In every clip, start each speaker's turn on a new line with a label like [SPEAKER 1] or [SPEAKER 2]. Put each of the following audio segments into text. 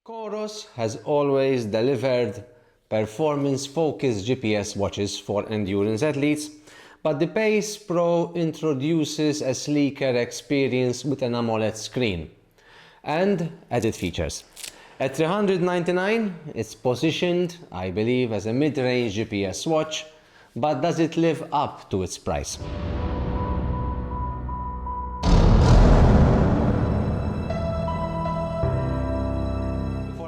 [SPEAKER 1] Coros has always delivered performance-focused GPS watches for endurance athletes, but the Pace Pro introduces a sleeker experience with an AMOLED screen and added features. At $399, it's positioned, I believe, as a mid-range GPS watch, but does it live up to its price?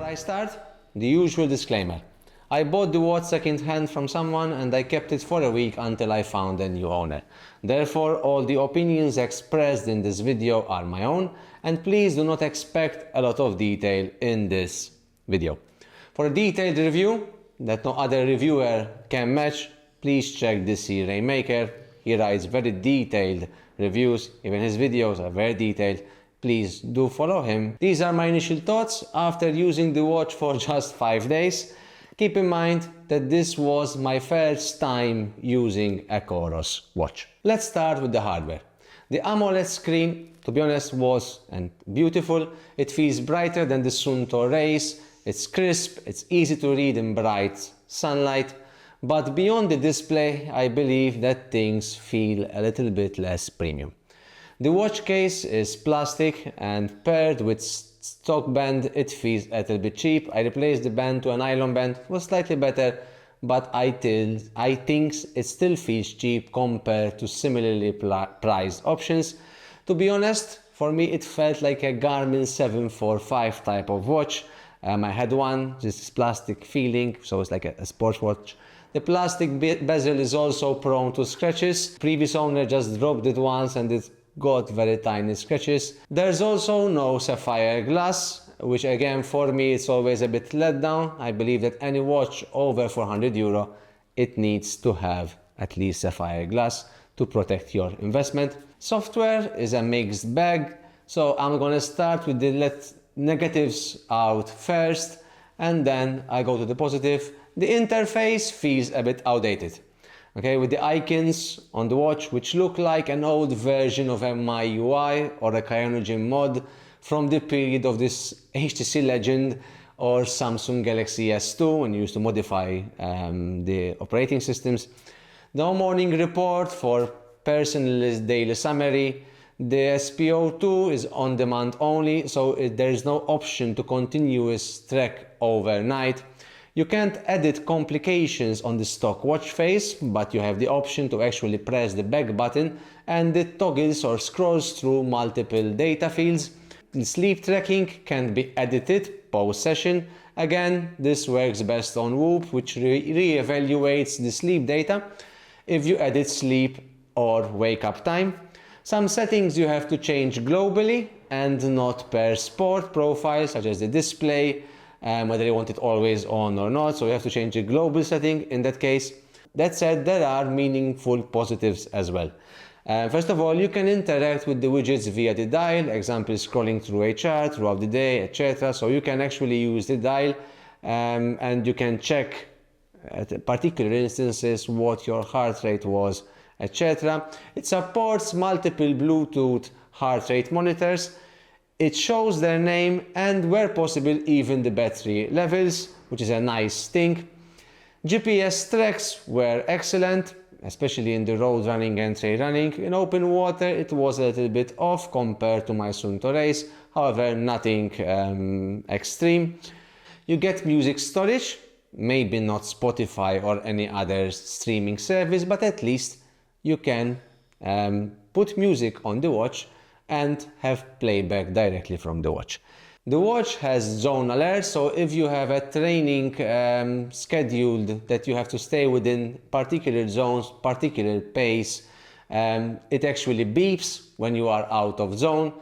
[SPEAKER 1] I start, the usual disclaimer. I bought the watch second-hand from someone and I kept it for a week until I found a new owner. Therefore, all the opinions expressed in this video are my own, and please do not expect a lot of detail in this video. For a detailed review that no other reviewer can match, please check this Rainmaker. He writes very detailed reviews, even his videos are very detailed. Please do follow him. These are my initial thoughts after using the watch for just 5 days. Keep in mind that this was my first time using a Coros watch. Let's start with the hardware. The AMOLED screen, to be honest, was beautiful. It feels brighter than the Sunto rays. It's crisp, it's easy to read in bright sunlight. But beyond the display, I believe that things feel a little bit less premium. The watch case is plastic and paired with stock band, it feels a little bit cheap. I replaced the band to a nylon band. It was slightly better, but I think it still feels cheap compared to similarly priced options. To be honest, for me it felt like a Garmin 745 type of watch. I had one, this plastic feeling, so it's like a sports watch. The plastic bezel is also prone to scratches. Previous owner just dropped it once and it got very tiny scratches. There's also no sapphire glass, which again for me it's always a bit let down. I believe that any watch over €400, it needs to have at least sapphire glass to protect your investment. Software is a mixed bag, so I'm gonna start with the negatives out first and then I go to the positive. The interface feels a bit outdated. Okay, with the icons on the watch which look like an old version of a MyUI or a CyanogenMod mod from the period of this HTC Legend or Samsung Galaxy S2 when you used to modify the operating systems. No morning report for personalized daily summary. The SPO2 is on demand only, so there is no option to continuous track overnight. You can't edit complications on the stock watch face, but you have the option to actually press the back button and it toggles or scrolls through multiple data fields. The sleep tracking can be edited post-session. Again, this works best on Whoop, which re-evaluates the sleep data if you edit sleep or wake up time. Some settings you have to change globally and not per sport profile, such as the display, whether you want it always on or not, so you have to change the global setting in that case. That said, there are meaningful positives as well. First of all, you can interact with the widgets via the dial, example scrolling through a chart throughout the day, etc. So you can actually use the dial and you can check at particular instances what your heart rate was, etc. It supports multiple Bluetooth heart rate monitors. It shows their name and, where possible, even the battery levels, which is a nice thing. GPS tracks were excellent, especially in the road running and trail running. In open water, it was a little bit off compared to my Sunto race, however, nothing extreme. You get music storage, maybe not Spotify or any other streaming service, but at least you can put music on the watch and have playback directly from the watch. The watch has zone alerts, so if you have a training scheduled that you have to stay within particular zones, particular pace, it actually beeps when you are out of zone.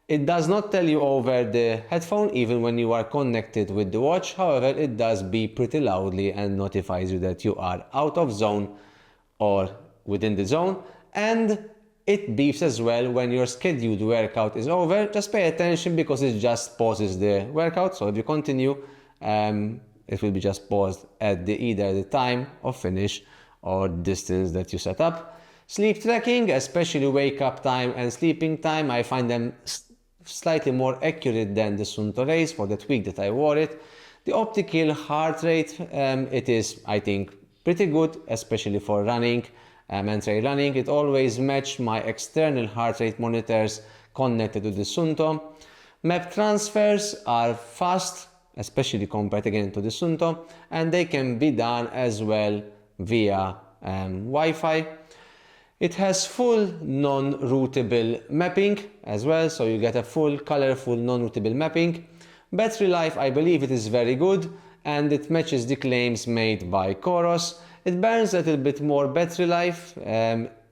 [SPEAKER 1] It does not tell you over the headphone even when you are connected with the watch, however it does beep pretty loudly and notifies you that you are out of zone or within the zone, and it beeps as well when your scheduled workout is over. Just pay attention because it just pauses the workout. So if you continue, it will be just paused at either the time of finish or distance that you set up. Sleep tracking, especially wake up time and sleeping time, I find them slightly more accurate than the Sunto Race for that week that I wore it. The optical heart rate, it is, I think, pretty good, especially for running and trail running. It always matched my external heart rate monitors connected to the Sunto. Map transfers are fast, especially compared again to the Sunto, and they can be done as well via Wi-Fi. It has full non-routable mapping as well, so you get a full colorful non-routable mapping. Battery life, I believe it is very good, and it matches the claims made by Coros. It burns a little bit more battery life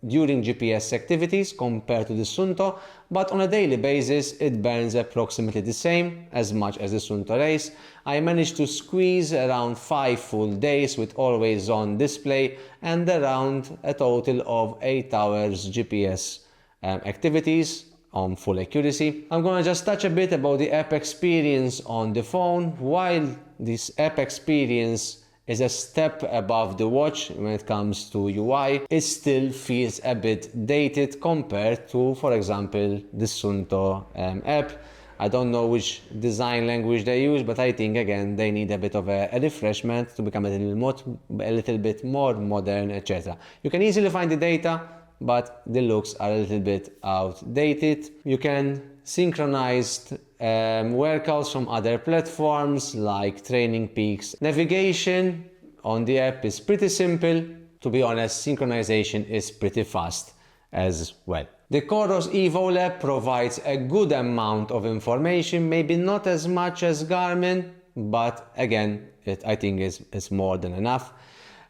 [SPEAKER 1] during GPS activities compared to the Sunto, but on a daily basis it burns approximately the same as much as the Sunto Race. I managed to squeeze around 5 full days with always on display and around a total of 8 hours GPS activities on full accuracy. I'm gonna just touch a bit about the app experience on the phone. While this app experience is a step above the watch when it comes to UI, it still feels a bit dated compared to, for example, the Sunto app. I don't know which design language they use, but I think again they need a bit of a refreshment to become a little bit more modern, etc. You can easily find the data, but the looks are a little bit outdated. You can synchronize workouts from other platforms like Training Peaks. Navigation on the app is pretty simple. To be honest, synchronization is pretty fast as well. The Coros Evo app provides a good amount of information, maybe not as much as Garmin, but again, I think it's more than enough.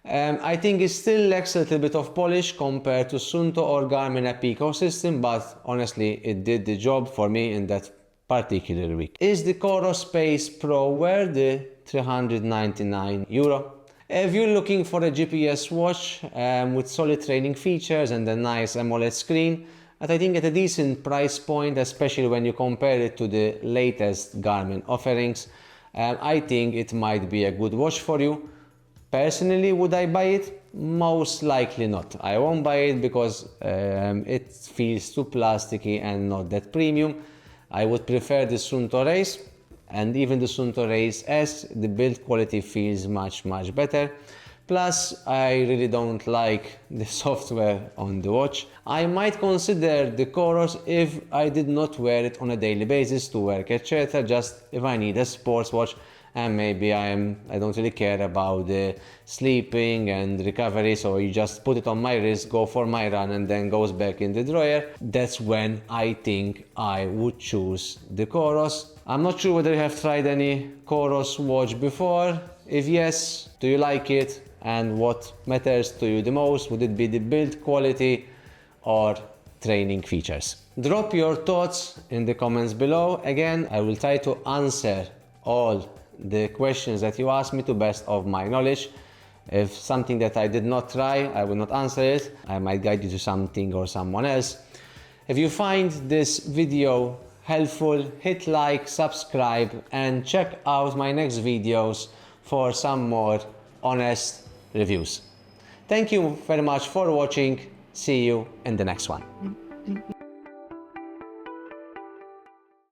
[SPEAKER 1] I think it still lacks a little bit of polish compared to Sunto or Garmin app ecosystem, but honestly it did the job for me in that particular week. Is the Coros Pace Pro worth the €399? If you're looking for a GPS watch with solid training features and a nice AMOLED screen, I think at a decent price point, especially when you compare it to the latest Garmin offerings, I think it might be a good watch for you. Personally, would I buy it? Most likely not. I won't buy it because it feels too plasticky and not that premium. I would prefer the Sunto Race, and even the Sunto Race S, the build quality feels much better. Plus, I really don't like the software on the watch. I might consider the Coros if I did not wear it on a daily basis to work, etc. Just if I need a sports watch and maybe I don't really care about the sleeping and recovery, so you just put it on my wrist, go for my run and then goes back in the drawer. That's when I think I would choose the Coros. I'm not sure whether you have tried any Coros watch before. If yes, do you like it? And what matters to you the most? Would it be the build quality or training features? Drop your thoughts in the comments below. Again, I will try to answer all the questions that you asked me to best of my knowledge. If something that I did not try, I will not answer it. I might guide you to something or someone else. If you find this video helpful, hit like, subscribe, and check out my next videos for some more honest reviews. Thank you very much for watching. See you in the next one.